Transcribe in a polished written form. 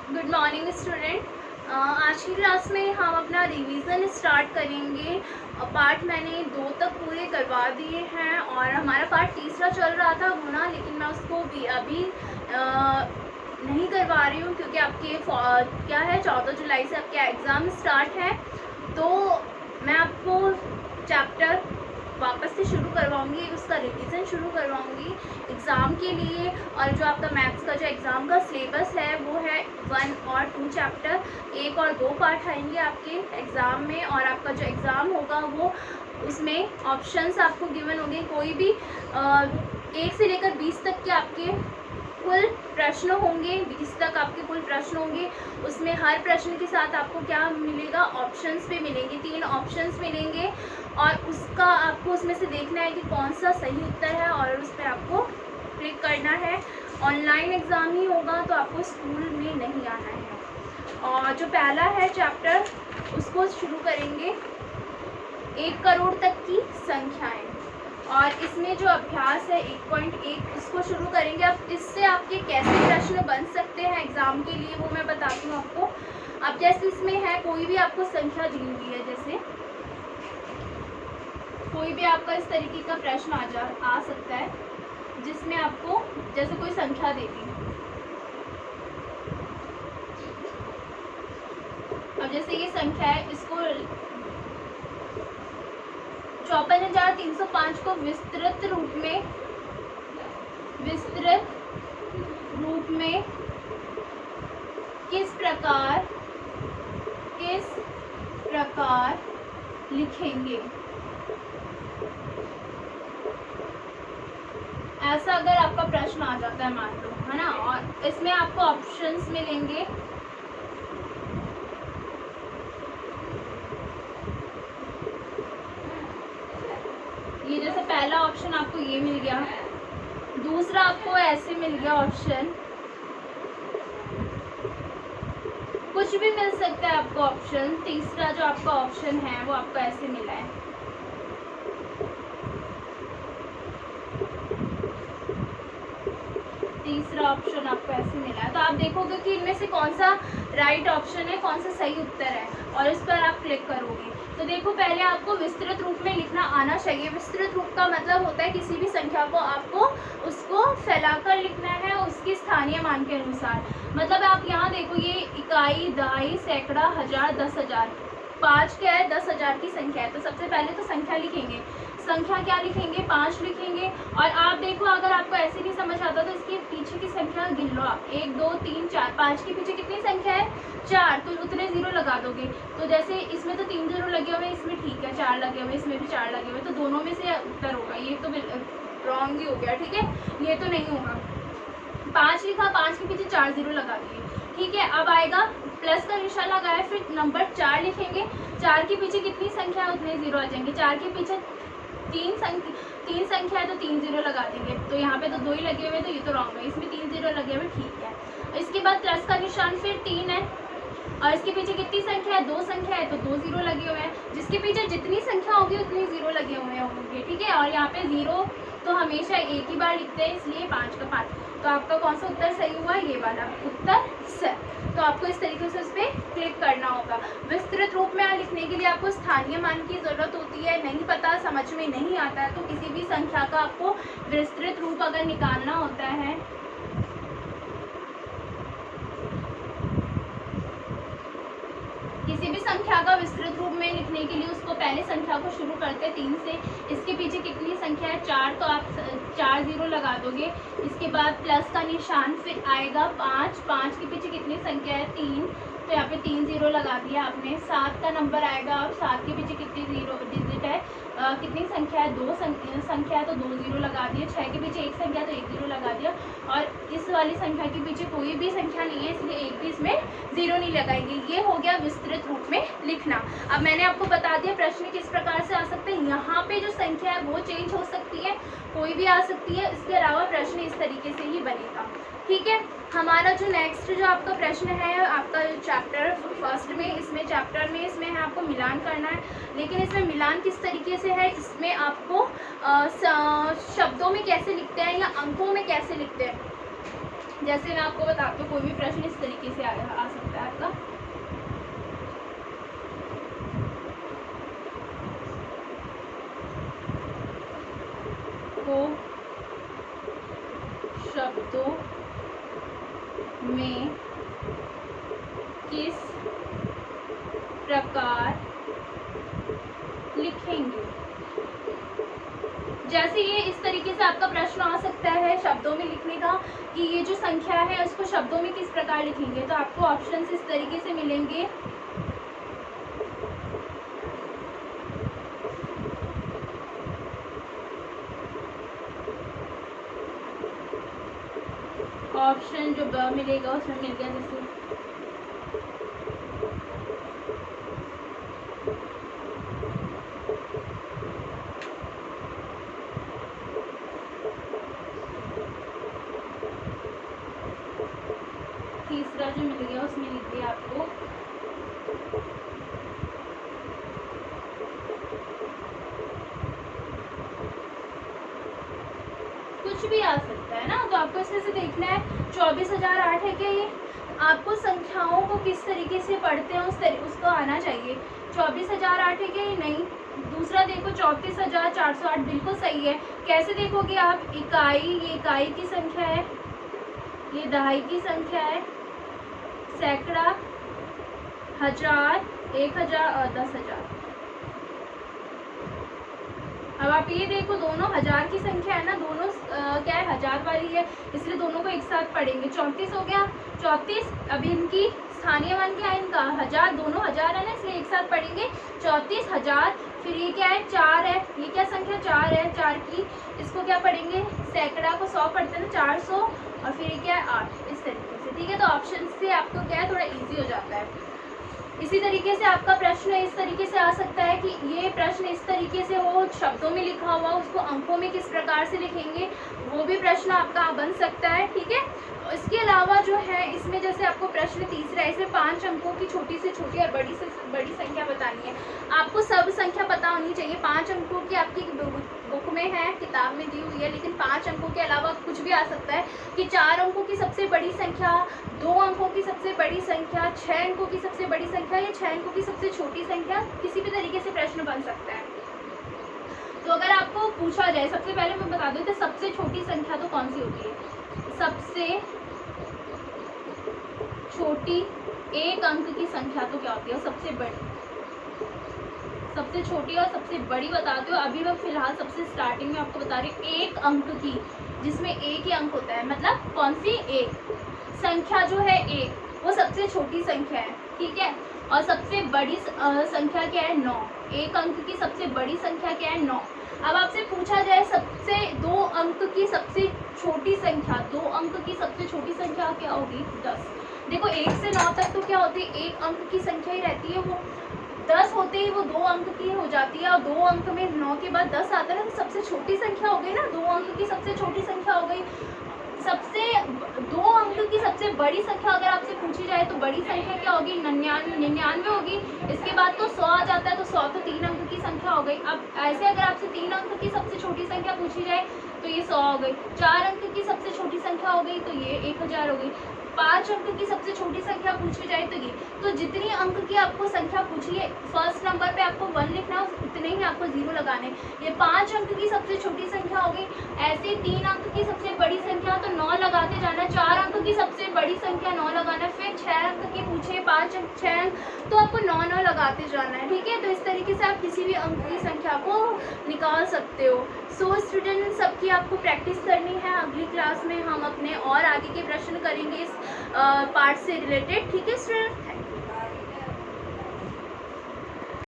Good morning student. आज की class में हम अपना रिवीजन स्टार्ट करेंगे। पार्ट मैंने 2 तक पूरे करवा दिए हैं और हमारा पार्ट तीसरा चल रहा था गुना, लेकिन मैं उसको भी अभी नहीं करवा रही हूँ क्योंकि आपके क्या है 14 जुलाई से आपके एग्ज़ाम स्टार्ट है। तो मैं आपको चैप्टर वापस से शुरू करवाऊंगी, उसका रिवीजन शुरू करवाऊंगी एग्ज़ाम के लिए। और जो आपका मैथ्स का जो एग्ज़ाम का सिलेबस है वो है 1 और 2 चैप्टर, 1 और 2 पार्ट आएंगे आपके एग्ज़ाम में। और आपका जो एग्ज़ाम होगा वो उसमें ऑप्शंस आपको गिवन होंगे, कोई भी 1 से लेकर 20 तक के आपके कुल प्रश्न होंगे, 20 तक आपके कुल प्रश्न होंगे। उसमें हर प्रश्न के साथ आपको क्या मिलेगा, ऑप्शंस पे मिलेंगे, 3 ऑप्शंस मिलेंगे और उसका आपको उसमें से देखना है कि कौन सा सही उत्तर है और उस पर आपको क्लिक करना है। ऑनलाइन एग्ज़ाम ही होगा तो आपको स्कूल में नहीं आना है। और जो पहला है चैप्टर उसको शुरू करेंगे 1 करोड़ तक की संख्याएं, और इसमें जो अभ्यास है 1.1 उसको शुरू करेंगे। अब इससे आपके कैसे प्रश्न बन सकते हैं एग्ज़ाम के लिए वो मैं बताती हूँ आपको। अब जैसे इसमें है कोई भी आपको संख्या दी हुई है, जैसे कोई भी आपका इस तरीके का प्रश्न आ सकता है जिसमें आपको जैसे कोई संख्या दे दी। अब जैसे ये संख्या है, इसको 54,305 को विस्तृत रूप में किस प्रकार लिखेंगे। ऐसा अगर आपका प्रश्न आ जाता है मान लो, है ना, और इसमें आपको ऑप्शंस मिलेंगे। ये जैसे पहला ऑप्शन आपको ये मिल गया, दूसरा आपको ऐसे मिल गया ऑप्शन, कुछ भी मिल सकता है आपको ऑप्शन। तीसरा जो आपका ऑप्शन है वो आपको ऐसे मिला है। तीसरा ऑप्शन आपको ऐसे मिला है, तो आप देखोगे कि इनमें से कौन सा राइट ऑप्शन है, कौन सा सही उत्तर है, और इस पर आप क्लिक करोगे। तो देखो पहले आपको विस्तृत रूप में लिखना आना चाहिए। विस्तृत रूप का मतलब होता है किसी भी संख्या को आपको उसको फैलाकर लिखना है उसके स्थानीय मान के अनुसार। मतलब आप यहाँ देखो, ये इकाई, दहाई, सैकड़ा, हजार, 10,000, 5 क्या है, 10,000 की संख्या है। तो सबसे पहले तो संख्या लिखेंगे, संख्या क्या लिखेंगे, 5 लिखेंगे। और आप देखो अगर आपको ऐसे नहीं समझ आता तो इसके पीछे की संख्या गिन लो आप, 1 2 3 4, 5 के पीछे कितनी संख्या है, 4, तो उतने 0 लगा दोगे। तो जैसे इसमें तो 3 0 लगे हुए, इसमें ठीक है 4 लगे हुए, इसमें भी 4 लगे हुए, तो दोनों में से उत्तर होगा। ये तो रॉन्ग ही हो गया, ठीक है, ये तो नहीं होगा। 5 लिखा, 5 के पीछे 4 0 लगा दिए, ठीक है। अब आएगा प्लस का निशान लगाया, फिर नंबर 4 लिखेंगे, 4 के पीछे कितनी संख्या है उतने 0 आ जाएंगे। 4 के पीछे 3 संख्या है तो 3 0 लगा देंगे। तो यहाँ पे तो 2 ही लगे हुए, तो ये तो रॉन्ग है, इसमें 3 0 लगे हुए, ठीक है। इसके बाद प्लस का निशान, फिर 3 है और इसके पीछे कितनी संख्या है, 2 संख्या है तो 2 0 लगे हुए हैं। जिसके पीछे जितनी संख्या होगी उतनी 0 लगे हुए होंगे, ठीक है। और यहाँ पे 0 तो हमेशा एक ही बार लिखते हैं, इसलिए 5 का 5। तो आपका कौन सा उत्तर सही हुआ, ये वाला उत्तर सही। तो आपको इस तरीके से उस पर क्लिक करना होगा। विस्तृत रूप में लिखने के लिए आपको स्थानीय मान की ज़रूरत होती है। नहीं पता, समझ में नहीं आता है, तो किसी भी संख्या का आपको विस्तृत रूप अगर निकालना होता है, किसी भी संख्या का विस्तृत रूप में लिखने के लिए उसको पहले संख्या को शुरू करते हैं 3 से। इसके पीछे कितनी संख्या है, 4, तो आप 4 0 लगा दोगे। इसके बाद प्लस का निशान, फिर आएगा 5, 5 के पीछे कितनी संख्या है, 3, तो यहाँ पे 3 0 लगा दिया आपने। 7 का नंबर आएगा, अब 7 के पीछे कितनी डिजिट है, कितनी संख्या है, 2 संख्या है तो 2 0 लगा दिए। 6 के पीछे 1 संख्या तो 1 0 लगा दिया। और इस वाली संख्या के पीछे कोई भी संख्या नहीं है, इसलिए एक भी इसमें 0 नहीं लगाएंगे। ये हो गया विस्तृत रूप में लिखना। अब मैंने आपको बता दिया प्रश्न किस प्रकार से आ सकते हैं। यहाँ पे जो संख्या है वो चेंज हो सकती है, कोई भी आ सकती है, इसके अलावा प्रश्न इस तरीके से ही बनेगा, ठीक है। हमारा जो नेक्स्ट जो आपका प्रश्न है, आपका चैप्टर फर्स्ट में, इसमें चैप्टर में इसमें है आपको मिलान करना है। लेकिन इसमें मिलान किस तरीके से है, इसमें आपको शब्दों में कैसे लिखते हैं या अंकों में कैसे लिखते हैं जैसे मैं आपको बताती हूँ, कोई भी प्रश्न इस तरीके से आ सकता है आपका। को शब्दों में किस प्रकार लिखेंगे। जैसे ये इस तरीके से आपका प्रश्न आ सकता है शब्दों में लिखने का, कि ये जो संख्या है उसको शब्दों में किस प्रकार लिखेंगे। तो आपको ऑप्शंस इस तरीके से मिलेंगे। ऑप्शन जो ब मिलेगा उसमें मिल गया, जैसे तीसरा जो मिल गया उसमें लिख दिया आपको कुछ भी आ सकता है ना। तो आपको इसमें से देखना है 24,008 है क्या ये। आपको संख्याओं को किस तरीके से पढ़ते हैं उसको आना चाहिए। 24,008 है क्या ये, नहीं। दूसरा देखो 34,408 बिल्कुल सही है। कैसे देखोगे आप, इकाई, ये इकाई की संख्या है, ये दहाई की संख्या है, सैकड़ा, हजार, 1,000 और 10,000। अब आप ये देखो दोनों हजार की संख्या है ना, दोनों क्या है, हजार वाली है, इसलिए दोनों को एक साथ पढ़ेंगे। 34 हो गया, 34। अब इनकी स्थानीय मान क्या है इनका, हजार, दोनों हजार है ना, इसलिए एक साथ पढ़ेंगे 34,000। फिर ये क्या है, 4 है, ये क्या संख्या 4 है, 4 की, इसको क्या पढ़ेंगे, सैकड़ा को 100 पढ़ते हैं ना, 400। और फिर ये क्या है 8, इस तरीके से। ठीक है, तो ऑप्शन से आपको क्या है थोड़ा ईजी हो जाता है। इसी तरीके से आपका प्रश्न इस तरीके से आ सकता है कि ये प्रश्न इस तरीके से हो, शब्दों में लिखा हुआ, उसको अंकों में किस प्रकार से लिखेंगे, वो भी प्रश्न आपका बन सकता है। ठीक है, इसके अलावा जो है इसमें जैसे आपको प्रश्न तीसरा है, इसमें 5 अंकों की छोटी से छोटी और बड़ी से बड़ी संख्या बतानी है। आपको सब संख्या पता होनी चाहिए। 5 अंकों की आपकी बुक में है, किताब में दी हुई है, लेकिन 5 अंकों के अलावा कुछ भी आ सकता है कि 4 अंकों की सबसे बड़ी संख्या, 2 अंकों की सबसे बड़ी संख्या, 6 अंकों की सबसे बड़ी संख्या या 6 अंकों की सबसे छोटी संख्या, किसी भी तरीके से प्रश्न बन सकता है। तो अगर आपको पूछा जाए, सबसे पहले मैं बता दूं कि सबसे छोटी संख्या तो कौन सी होती है। सबसे छोटी एक अंक की संख्या तो क्या होती है, सबसे बड़ी, सबसे छोटी और सबसे बड़ी बता दो। अभी मैं फिलहाल सबसे स्टार्टिंग में आपको बता रही हूँ 1 अंक की, जिसमें 1 ही अंक होता है, मतलब कौन सी, 1 संख्या जो है 1, वो सबसे छोटी संख्या है। ठीक है, और सबसे बड़ी संख्या क्या है, 9। 1 अंक की सबसे बड़ी संख्या क्या है, 9। अब आपसे पूछा जाए सबसे 2 अंक की सबसे छोटी संख्या, 2 अंक की सबसे छोटी संख्या क्या होगी, 10। देखो 1 से 9 तक तो क्या होती है, 1 अंक की संख्या ही रहती है, वो 10 होते ही वो 2 अंक की हो जाती है, और 2 अंक में 9 के बाद 10 आता है ना, तो सबसे छोटी संख्या हो गई ना, 2 अंक की सबसे छोटी संख्या हो गई। सबसे 2 अंक की सबसे बड़ी संख्या अगर आपसे पूछी जाए तो बड़ी संख्या क्या होगी, 99 होगी। इसके बाद तो 100 आ जाता है, तो 100 तो 3 अंक की संख्या हो गई। अब ऐसे अगर आपसे 3 अंक की सबसे छोटी संख्या पूछी जाए तो ये 100 हो गई। 4 अंक की सबसे छोटी संख्या हो गई तो ये 1000 हो गई। 5 अंक की सबसे छोटी संख्या पूछी जाए तो ये, तो जितनी अंक की आपको संख्या पूछी है, फर्स्ट नंबर पे आपको 1 लिखना है, उतने ही आपको 0 लगाने। ये 5 अंक की सबसे छोटी संख्या हो गई। ऐसे 3 अंक की सबसे बड़ी संख्या तो 9 लगाते जाना, 4 अंक की सबसे बड़ी संख्या 9 लगाना, फिर 6 अंक की पूछे, 5 अंक, 6 अंक, तो आपको 9 लगाते जाना है। ठीक है, तो इस तरीके से आप किसी भी अंक की संख्या को निकाल सकते हो। सो स्टूडेंट, सबकी आपको प्रैक्टिस करनी है। अगली क्लास में हम अपने और आगे के प्रश्न करेंगे इस पार्ट से रिलेटेड। ठीक है स्टूडेंट।